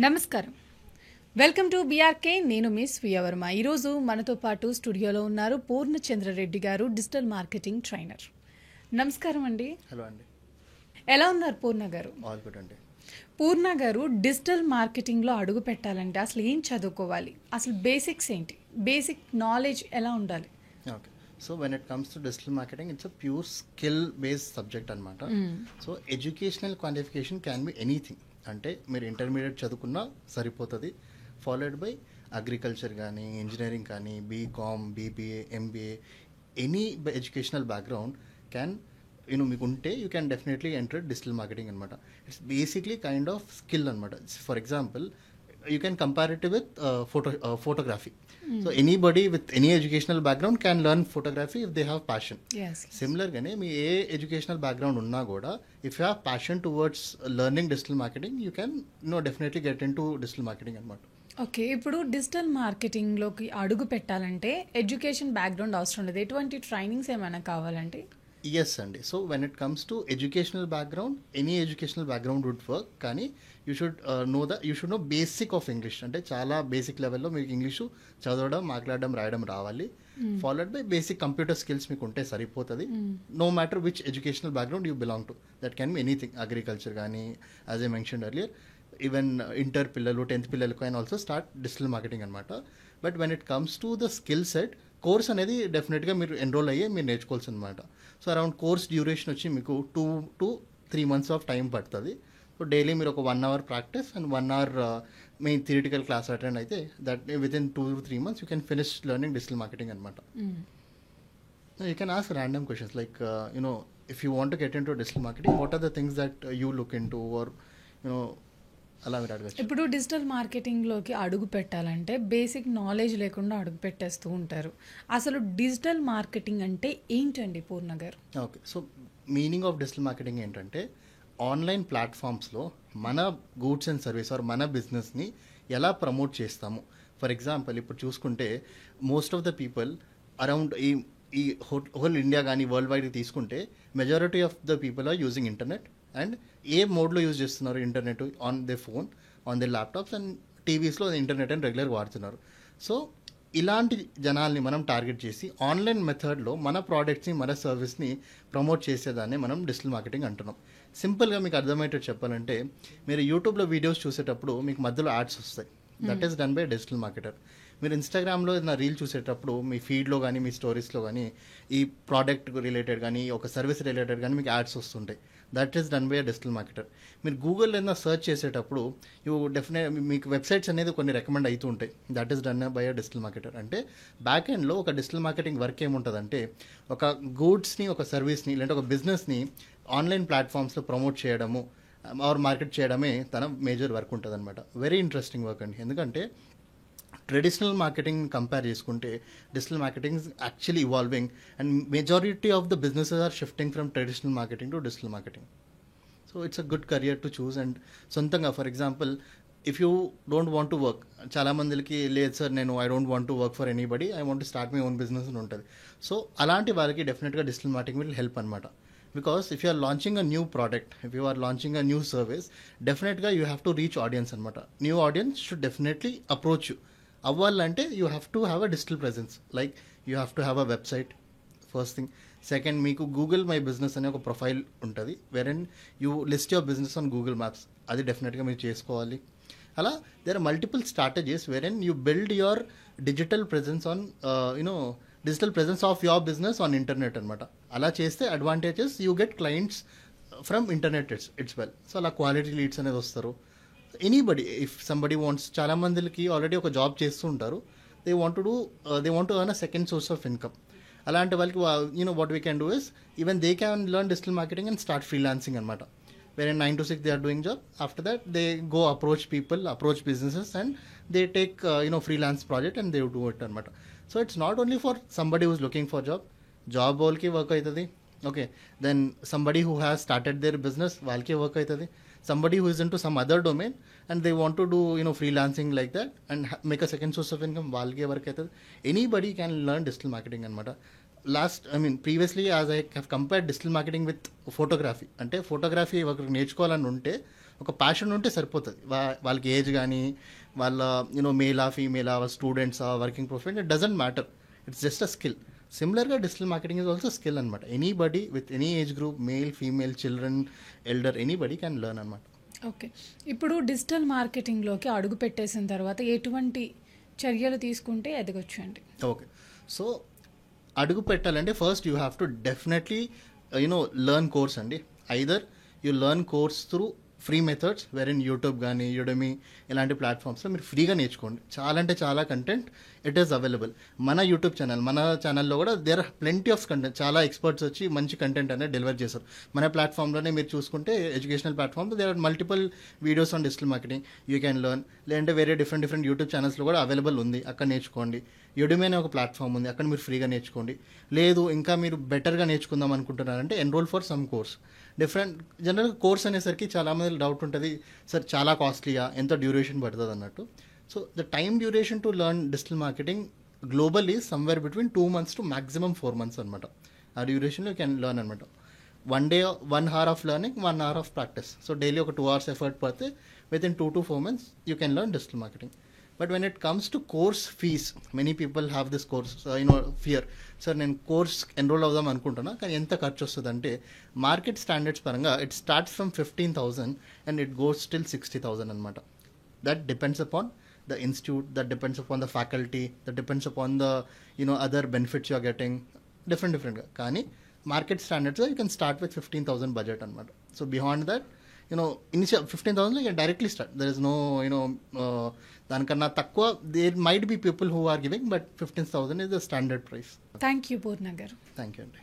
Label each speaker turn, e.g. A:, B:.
A: నమస్కారం. Welcome to BRK. నేను మీ స్వీయవర్మ. ఈరోజు మనతో పాటు స్టూడియోలో ఉన్నారు పూర్ణచంద్రరెడ్డి గారు, డిజిటల్ మార్కెటింగ్ ట్రైనర్. నమస్కారం అండి.
B: హలో అండి.
A: ఎలా ఉన్నారు పూర్ణ గారు?
B: ఆల్ గుడ్ అండి.
A: పూర్ణ గారు, డిజిటల్ మార్కెటింగ్లో అడుగు పెట్టాలంటే అసలు ఏం చదువుకోవాలి? అసలు బేసిక్స్ ఏంటి? బేసిక్ నాలెడ్జ్ ఎలా ఉండాలి?
B: Okay. So when it comes to digital marketing, it's a pure skill based subject అనమాట. So educational qualification can be anything. అంటే మీరు ఇంటర్మీడియట్ చదువుకున్నా సరిపోతుంది, ఫాలోడ్ బై అగ్రికల్చర్ కానీ, ఇంజనీరింగ్ కానీ, BCom, BBA, MBA, any educational background can మీకు ఉంటే you can definitely enter digital marketing అనమాట. It's basically kind of skill అనమాట. For example, you can compare it with photography. So anybody with any educational background can learn photography if they have passion.
A: Yes.
B: Similar gaane me A educational background unna kuda, if you have passion towards learning digital marketing, you can definitely get into digital marketing anamata.
A: Okay, ఇప్పుడు digital మార్కెటింగ్లోకి అడుగు పెట్టాలంటే education background అవసరం లేదు. ఎటువంటి trainings ఏమైనా కావాలంటే?
B: Yes అండి. So when it comes to educational background, any educational background would work. కానీ you should know basic of English. అంటే చాలా బేసిక్ లెవెల్లో మీకు ఇంగ్లీషు చదవడం, మాట్లాడడం, రాయడం రావాలి. Followed by basic computer skills మీకు ఉంటే సరిపోతుంది. No matter which educational background you belong to, that can be anything. Agriculture కానీ, as I mention earlier, even inter పిల్లలు, 10th పిల్లలు can also start digital marketing అనమాట. But when it comes to the skill set, course అనేది డెఫినెట్గా మీరు enrol అయ్యే మీరు నేర్చుకోవాల్సి అనమాట. సో అరౌండ్ కోర్స్ డ్యూరేషన్ వచ్చి మీకు 2 to 3 months ఆఫ్ టైం పడుతుంది. సో డైలీ మీరు ఒక 1 hour practice and 1 hour main theoretical class attend అయితే that within 2 to 3 months you can finish learning digital marketing అనమాట. You can ask random questions like if you want to get into digital marketing, what are the things that you look into, or అలా మీరు అడగచ్చు.
A: ఇప్పుడు digital మార్కెటింగ్లోకి అడుగు పెట్టాలంటే basic knowledge లేకుండా అడుగు పెట్టేస్తూ ఉంటారు. అసలు డిజిటల్ మార్కెటింగ్ అంటే ఏంటండి పూర్ణ గారు?
B: Okay. So meaning of digital marketing ఏంటంటే ఆన్లైన్ ప్లాట్ఫామ్స్లో మన గూడ్స్ అండ్ సర్వీస్ ఆర్ మన బిజినెస్ని ఎలా ప్రమోట్ చేస్తాము. ఫర్ ఎగ్జాంపుల్, ఇప్పుడు చూసుకుంటే most of the people around ఈ హోల్ ఇండియా కానీ వరల్డ్ వైడ్ తీసుకుంటే majority of the people are using internet. And ఏ మోడ్లో యూజ్ చేస్తున్నారు ఇంటర్నెట్? On their phone, on their laptops and టీవీస్లో ఇంటర్నెట్ అని రెగ్యులర్ వాడుతున్నారు. సో ఇలాంటి జనాల్ని మనం టార్గెట్ చేసి ఆన్లైన్ మెథడ్లో మన ప్రోడక్ట్స్ని, మన సర్వీస్ని ప్రమోట్ చేసేదాన్ని మనం డిజిటల్ మార్కెటింగ్ అంటున్నాం. సింపుల్గా మీకు అర్థమయ్యేటట్టు చెప్పాలంటే, మీరు యూట్యూబ్లో వీడియోస్ చూసేటప్పుడు మీకు మధ్యలో యాడ్స్ వస్తాయి. That is done by digital marketer. మీరు ఇన్స్టాగ్రామ్లో ఏదైనా రీల్ చూసేటప్పుడు మీ ఫీడ్లో కానీ, మీ స్టోరీస్లో కానీ ఈ ప్రోడక్ట్ రిలేటెడ్ కానీ, ఒక సర్వీస్ రిలేటెడ్ కానీ మీకు యాడ్స్ వస్తుంటాయి. That is done by a digital marketer. మీరు గూగుల్ ఏదైనా సర్చ్ చేసేటప్పుడు మీకు వెబ్సైట్స్ అనేది కొన్ని రికమెండ్ అవుతూ ఉంటాయి. That is done by a digital marketer. అంటే బ్యాక్ ఎండ్లో ఒక డిజిటల్ మార్కెటింగ్ వర్క్ ఏముంటుందంటే, ఒక గూడ్స్ని, ఒక సర్వీస్ని, లేదంటే ఒక బిజినెస్ని ఆన్లైన్ ప్లాట్ఫామ్స్లో ప్రమోట్ చేయడము ఆర్ మార్కెట్ చేయడమే తన మేజర్ వర్క్ ఉంటుంది అనమాట. వెరీ ఇంట్రెస్టింగ్ వర్క్ అండి. ఎందుకంటే ట్రెడిషనల్ మార్కెటింగ్ కంపేర్ చేసుకుంటే digital marketing is actually evolving and majority of the businesses are shifting from traditional marketing to digital marketing. So it's a good career to choose. And సొంతంగా for example, if you don't want to work, చాలామందికి లేదు sir, నేను I don't want to work for anybody, I want to start my own business అని ఉంటుంది. So అలాంటి వాళ్ళకి డెఫినెట్గా digital marketing will help అనమాట. Because if you are launching a new product, if you are launching a new service, definitely you have to reach audience anamata. New audience should definitely approach you. Avvalante you have to have a digital presence. Like you have to have a website, first thing. Second, meeku Google My Business ane oka profile untadi, wherein you list your business on Google Maps. Adi definitely meer chesukovali. Ala there are multiple strategies wherein you build your digital presence on digital presence of your business on internet అనమాట. అలా చేస్తే advantages you get clients from internet it's well. So అలా quality leads అనేది వస్తారు. Anybody, if somebody wants, చాలా మందికి already ఒక job చేస్తూ ఉంటారు, they want to earn a second source of income. అలాంటి వాళ్ళకి what we can do is, even they can learn digital marketing and start freelancing అనమాట. వేరే 9 to 6 they are doing job. After that they go approach people, approach businesses, and they take freelance project and they do it అనమాట. So it's not only for somebody who's looking for job వాళ్ళకి work అవుతుంది. Okay, then somebody who has started their business వాళ్ళకి work అవుతుంది. somebody who is into some other domain and they want to do freelancing like that and make a second source of income, వాళ్ళకి work అవుతుంది. Anybody can learn digital marketing అనమాట. Previously as I have compared digital marketing with photography, అంటే photography ఒకరికి నేర్చుకోవాలని ఉంటే ఒక passion ఉంటే సరిపోతుంది. వాళ్ళకి ఏజ్ కానీ వాళ్ళ మేలా ఫీమేలా స్టూడెంట్సా working profession, it doesn't matter, it's just a skill. సిమిలర్గా digital marketing is also skill అనమాట. Anybody with any age group, male female children elder, anybody can learn అనమాట.
A: ఓకే, ఇప్పుడు డిజిటల్ మార్కెటింగ్లోకి అడుగు పెట్టేసిన తర్వాత ఎటువంటి చర్యలు తీసుకుంటే ఎదగొచ్చు అండి?
B: ఓకే, సో అడుగు పెట్టాలంటే first you have to definitely learn course అండి. Either you learn course through free methods where in YouTube కానీ యుడమీ ఇలాంటి ప్లాట్ఫామ్స్లో మీరు ఫ్రీగా నేర్చుకోండి. చాలా అంటే చాలా కంటెంట్ ఇట్ ఈస్ అవైలబుల్. మన యూట్యూబ్ ఛానల్, మన ఛానల్లో కూడా there are plenty of content. చాలా ఎక్స్పర్ట్స్ వచ్చి మంచి కంటెంట్ అనేది డెలివర్ చేశారు. మన ప్లాట్ఫామ్లోనే మీరు చూసుకుంటే educational platform, there are multiple videos on digital marketing you can learn. లేదంటే వేరే డిఫరెంట్ యూట్యూబ్ ఛానల్స్లో కూడా అవైలబుల్ ఉంది, అక్కడ నేర్చుకోండి. యుడమీ అనే ఒక ప్లాట్ఫామ్ ఉంది, అక్కడ మీరు ఫ్రీగా నేర్చుకోండి. లేదు ఇంకా మీరు బెటర్గా నేర్చుకుందాం అనుకుంటున్నారంటే enrol for some course. Different general course అనేసరికి చాలామంది డౌట్ ఉంటుంది, సార్ చాలా కాస్ట్లీగా, ఎంత డ్యూరేషన్ పడుతుంది అన్నట్టు. So the time duration to learn digital marketing global is somewhere between 2 months to maximum 4 months అనమాట. ఆ డ్యూరేషన్లో యూ క్యాన్ లెర్న్ అనమాట. 1 day 1 hour of learning, 1 hour of practice. So daily ఒక 2 hours effort పడితే with in 2 to 4 months you can learn digital marketing. But when it comes to course fees, many people have this course fear. Sir నేను course enrol అవుదాం అనుకుంటున్నా కానీ ఎంత ఖర్చు వస్తుంది అంటే, మార్కెట్ స్టాండర్డ్స్ పరంగా it starts from 15,000 and it goes still 60,000 అనమాట. That depends upon the institute, that depends upon the faculty, that depends upon the other benefits you are getting, different కానీ market standards you can start with 15,000 budget అనమాట. So behind that initial 15,000 you can directly start. There is no దానికన్నా తక్కువ there might be people who are giving, but 15,000 is the standard price.
A: Thank you Purna garu.
B: Thank you అండి.